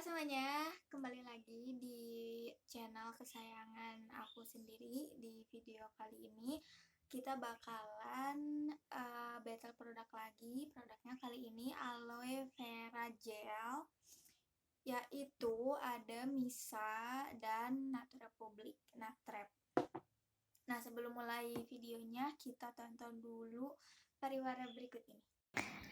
Semuanya, kembali lagi di channel kesayangan aku sendiri. Di video kali ini kita bakalan battle produk lagi. Produknya kali ini aloe vera gel, yaitu ada Misa dan Natura Public Natrep. Nah, sebelum mulai videonya, kita tonton dulu pariwara berikut ini.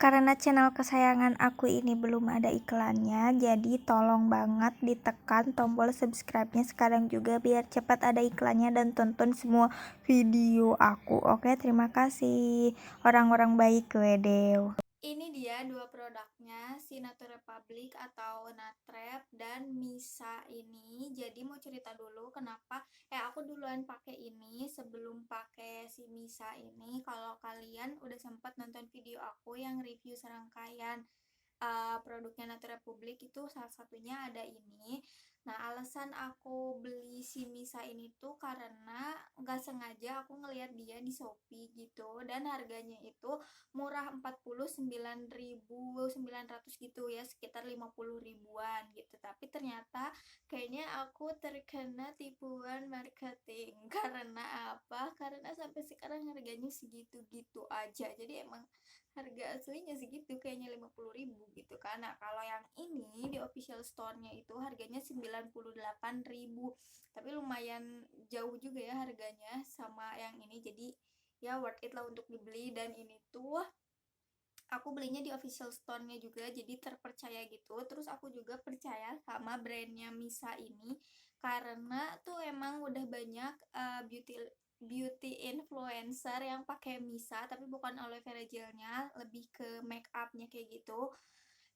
Karena channel kesayangan aku ini belum ada iklannya, jadi tolong banget ditekan tombol subscribe-nya sekarang juga biar cepat ada iklannya dan tonton semua video aku. Oke, terima kasih orang-orang baik, wedew. Ini dia dua produknya, si Natura Public atau Natrep dan Misa ini. Jadi mau cerita dulu kenapa aku duluan pakai ini sebelum pakai si Misa ini. Kalau kalian udah sempat nonton video aku yang review serangkaian produknya Natura Public, itu salah satunya ada ini. Nah, alasan aku beli si Misa ini tuh karena nggak sengaja aku ngeliat dia di Shopee gitu, dan harganya itu murah, 49.900 gitu ya, sekitar 50 ribuan gitu. Tapi ternyata kayaknya aku terkena tipuan marketing. Karena apa? Karena sampai sekarang harganya segitu-gitu aja. Jadi emang harga aslinya segitu, kayaknya 50 ribu gitu kan. Nah, kalau yang ini di official store-nya itu harganya 98 ribu, tapi lumayan jauh juga ya harganya sama yang ini. Jadi ya worth it lah untuk dibeli. Dan ini tuh aku belinya di official store-nya juga, jadi terpercaya gitu. Terus aku juga percaya sama brandnya Misa ini karena tuh emang udah banyak beauty influencer yang pakai Misa, tapi bukan aloe vera gelnya, lebih ke make upnya kayak gitu.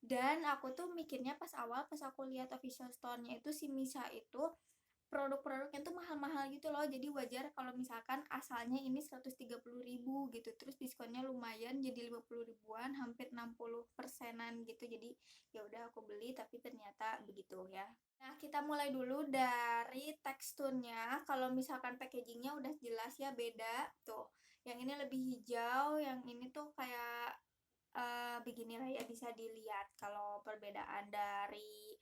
Dan aku tuh mikirnya pas awal, pas aku lihat official store-nya itu, si Misa itu produk-produknya tuh mahal-mahal gitu loh. Jadi wajar kalau misalkan asalnya ini 130 ribu gitu, terus diskonnya lumayan jadi 50 ribuan, hampir 60%-an gitu. Jadi ya udah aku beli, tapi ternyata begitu ya. Nah, kita mulai dulu dari teksturnya. Kalau misalkan packagingnya udah jelas ya beda tuh. Yang ini lebih hijau, yang ini tuh kayak beginilah ya, bisa dilihat kalau perbedaan dari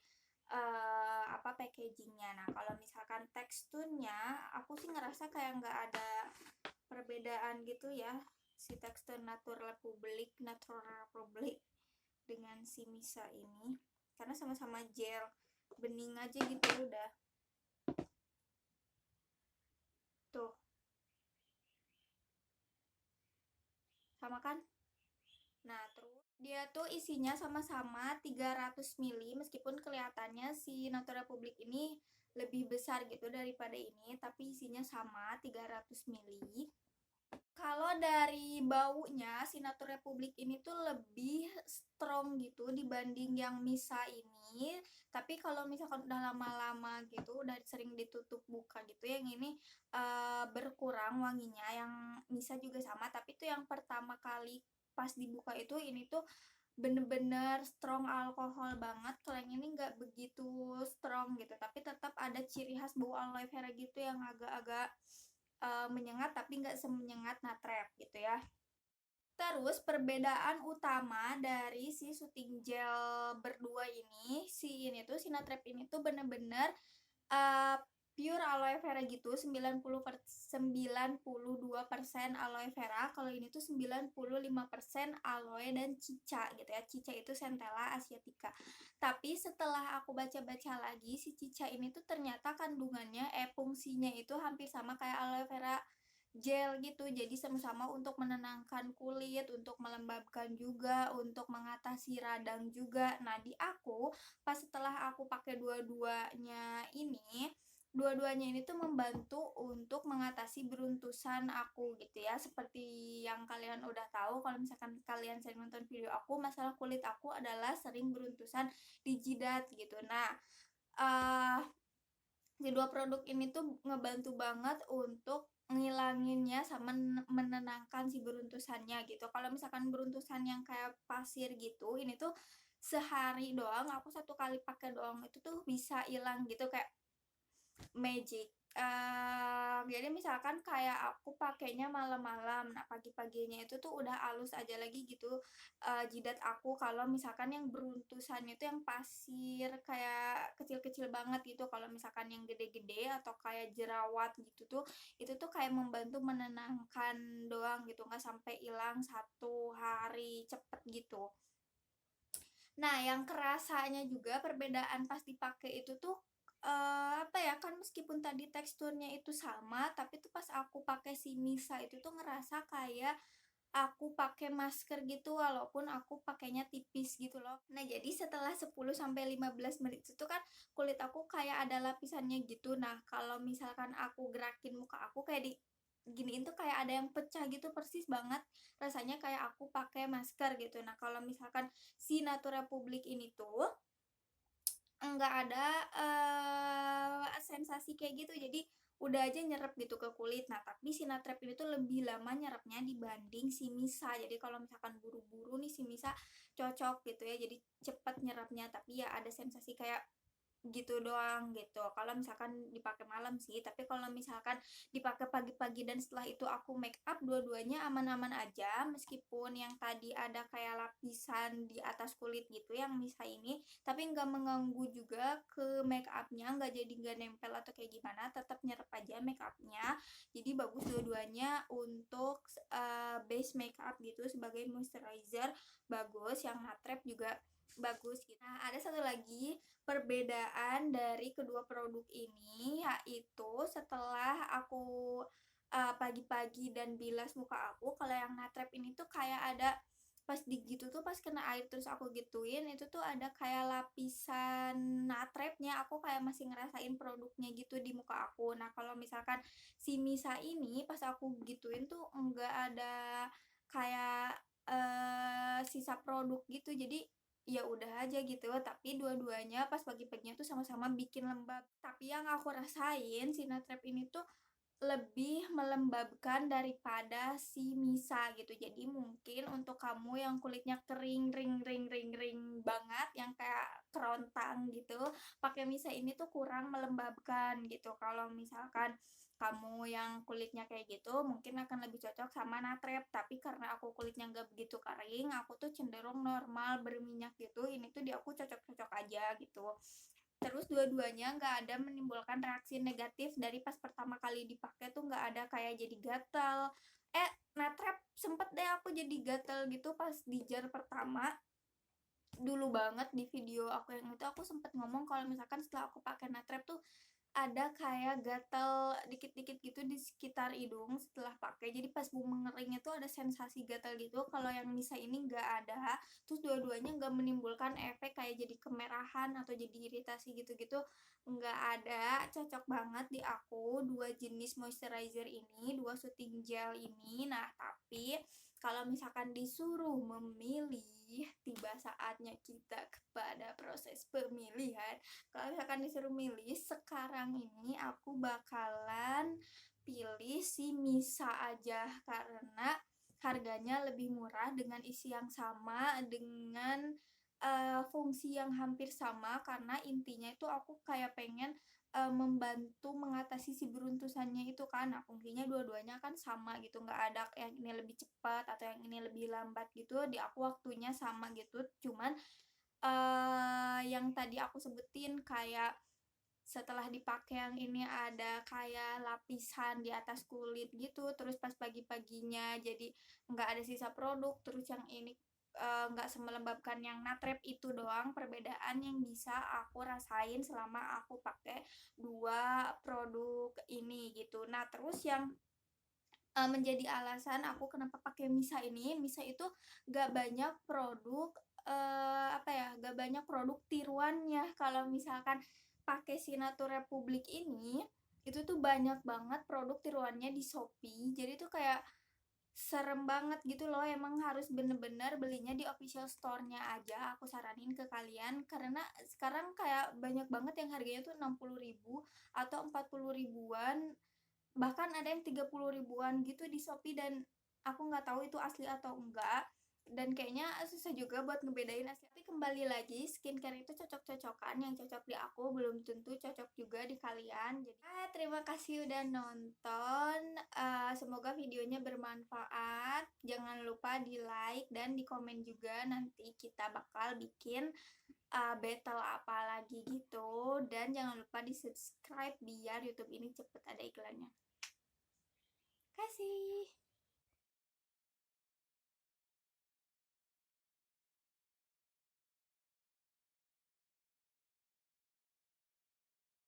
packagingnya. Nah, kalau misalkan teksturnya, aku sih ngerasa kayak nggak ada perbedaan gitu ya, si tekstur Natural Public dengan si Misa ini, karena sama-sama gel bening aja gitu udah tuh, sama kan. Nah, terus dia tuh isinya sama-sama 300 ml, meskipun kelihatannya si Natura Public ini lebih besar gitu daripada ini, tapi isinya sama 300 ml. Kalau dari baunya, si Natura Republik ini tuh lebih strong gitu dibanding yang Misa ini. Tapi kalau misalkan udah lama-lama gitu, udah sering ditutup buka gitu, yang ini berkurang wanginya. Yang Misa juga sama, tapi tuh yang pertama kali pas dibuka itu, ini tuh bener-bener strong alkohol banget. Kalau yang ini nggak begitu strong gitu, tapi tetap ada ciri khas bau aloe vera gitu yang agak-agak menyengat, tapi nggak semenyengat Natrep gitu ya. Terus perbedaan utama dari si shooting gel berdua ini, si Natrep ini tuh bener-bener uh, pure aloe vera gitu, 92% aloe vera. Kalau ini tuh 95% aloe dan cica gitu ya. Cica itu Centella asiatica. Tapi setelah aku baca-baca lagi, si cica ini tuh ternyata kandungannya fungsinya itu hampir sama kayak aloe vera gel gitu. Jadi sama-sama untuk menenangkan kulit, untuk melembabkan juga, untuk mengatasi radang juga. Nah, di aku pas setelah aku pakai dua-duanya ini tuh membantu untuk mengatasi beruntusan aku gitu ya. Seperti yang kalian udah tahu, kalau misalkan kalian sering nonton video aku, masalah kulit aku adalah sering beruntusan di jidat gitu. Nah, uh, dua produk ini tuh ngebantu banget untuk ngilanginnya sama menenangkan si beruntusannya gitu. Kalau misalkan beruntusan yang kayak pasir gitu, ini tuh sehari doang, aku satu kali pakai doang itu tuh bisa hilang gitu. Kayak Magic. Jadi misalkan kayak aku pakainya malam-malam, nah pagi-paginya itu tuh udah halus aja lagi gitu, jidat aku. Kalau misalkan yang beruntusannya itu yang pasir kayak kecil-kecil banget gitu, kalau misalkan yang gede-gede atau kayak jerawat gitu tuh, itu tuh kayak membantu menenangkan doang gitu, nggak sampai hilang 1 hari cepet gitu. Nah, yang kerasanya juga perbedaan pas dipakai itu tuh, apa ya, kan meskipun tadi teksturnya itu sama, tapi tuh pas aku pakai si Misa itu tuh ngerasa kayak aku pakai masker gitu walaupun aku pakainya tipis gitu loh. Nah, jadi setelah 10 sampai 15 menit itu kan kulit aku kayak ada lapisannya gitu. Nah, kalau misalkan aku gerakin muka aku kayak di giniin tuh kayak ada yang pecah gitu, persis banget rasanya kayak aku pakai masker gitu. Nah, kalau misalkan si Natura Public ini tuh enggak ada, sensasi kayak gitu, jadi udah aja nyerep gitu ke kulit. Nah, tapi si Natrep ini tuh lebih lama nyerepnya dibanding si Misa. Jadi kalau misalkan buru-buru nih si Misa cocok gitu ya, jadi cepet nyerapnya, tapi ya ada sensasi kayak gitu doang gitu. Kalau misalkan dipakai malam sih, tapi kalau misalkan dipakai pagi-pagi dan setelah itu aku make up, dua-duanya aman-aman aja. Meskipun yang tadi ada kayak lapisan di atas kulit gitu yang Misa ini, tapi nggak mengganggu juga ke make upnya, nggak jadi nggak nempel atau kayak gimana, tetap nyerap aja make upnya. Jadi bagus dua-duanya untuk base make up gitu sebagai moisturizer, bagus. Yang Natrep juga bagus gitu. Nah, ada satu lagi perbedaan dari kedua produk ini, yaitu setelah aku pagi-pagi dan bilas muka aku, kalau yang Natrep ini tuh kayak ada pas digitu tuh, pas kena air terus aku gituin itu tuh ada kayak lapisan natrepnya, aku kayak masih ngerasain produknya gitu di muka aku. Nah, kalau misalkan si Misa ini pas aku gituin tuh enggak ada kayak sisa produk gitu, jadi ya udah aja gitu. Tapi dua-duanya pas pagi-paginya tuh sama-sama bikin lembab, tapi yang aku rasain si Natrep ini tuh lebih melembabkan daripada si Misa gitu. Jadi mungkin untuk kamu yang kulitnya kering, ring banget, yang kayak kerontang gitu, pakai Misa ini tuh kurang melembabkan gitu. Kalau misalkan kamu yang kulitnya kayak gitu, mungkin akan lebih cocok sama Natrep. Tapi karena aku kulitnya nggak begitu kering, aku tuh cenderung normal berminyak gitu. Ini tuh di aku cocok-cocok aja gitu. Terus dua-duanya nggak ada menimbulkan reaksi negatif dari pas pertama kali dipakai tuh nggak ada kayak jadi gatal. Natrep sempet deh aku jadi gatal gitu pas di jar pertama. Dulu banget di video aku yang itu aku sempet ngomong kalau misalkan setelah aku pakai Natrep tuh ada kayak gatal dikit-dikit gitu di sekitar hidung setelah pakai. Jadi pas bu mengeringnya tuh ada sensasi gatal gitu. Kalau yang Misa ini nggak ada. Terus dua-duanya nggak menimbulkan efek kayak jadi kemerahan atau jadi iritasi gitu-gitu. Nggak ada. Cocok banget di aku dua jenis moisturizer ini, dua soothing gel ini. Nah, tapi kalau misalkan disuruh memilih, tiba saatnya kita kepada proses pemilihan. Kalau misalkan disuruh milih sekarang ini, aku bakalan pilih si Misa aja karena harganya lebih murah dengan isi yang sama, dengan fungsi yang hampir sama. Karena intinya itu aku kayak pengen membantu mengatasi si beruntusannya itu kan. Nah, fungsinya dua-duanya kan sama gitu, nggak ada yang ini lebih cepat atau yang ini lebih lambat gitu. Di aku waktunya sama gitu, cuman yang tadi aku sebutin kayak setelah dipakai yang ini ada kayak lapisan di atas kulit gitu, terus pas pagi-paginya jadi nggak ada sisa produk. Terus yang ini nggak semelembabkan yang Natrep, itu doang perbedaan yang bisa aku rasain selama aku pakai dua produk ini gitu. Nah, terus yang menjadi alasan aku kenapa pakai Misa ini, Misa itu gak banyak produk, apa ya, gak banyak produk tiruannya. Kalau misalkan pakai si Natura Republik ini, itu tuh banyak banget produk tiruannya di Shopee. Jadi tuh kayak serem banget gitu loh. Emang harus bener-bener belinya di official store-nya aja, aku saranin ke kalian. Karena sekarang kayak banyak banget yang harganya tuh 60.000 atau 40 ribuan, bahkan ada yang 30 ribuan gitu di Shopee, dan aku nggak tahu itu asli atau enggak. dan kayaknya susah juga buat ngebedain asli. Tapi kembali lagi, skincare itu cocok-cocokan, yang cocok di aku belum tentu cocok juga di kalian. Jadi terima kasih udah nonton. Semoga videonya bermanfaat. Jangan lupa di like dan di komen juga, nanti kita bakal bikin battle apa lagi gitu. Dan jangan lupa di subscribe biar YouTube ini cepet ada iklannya. Kasih.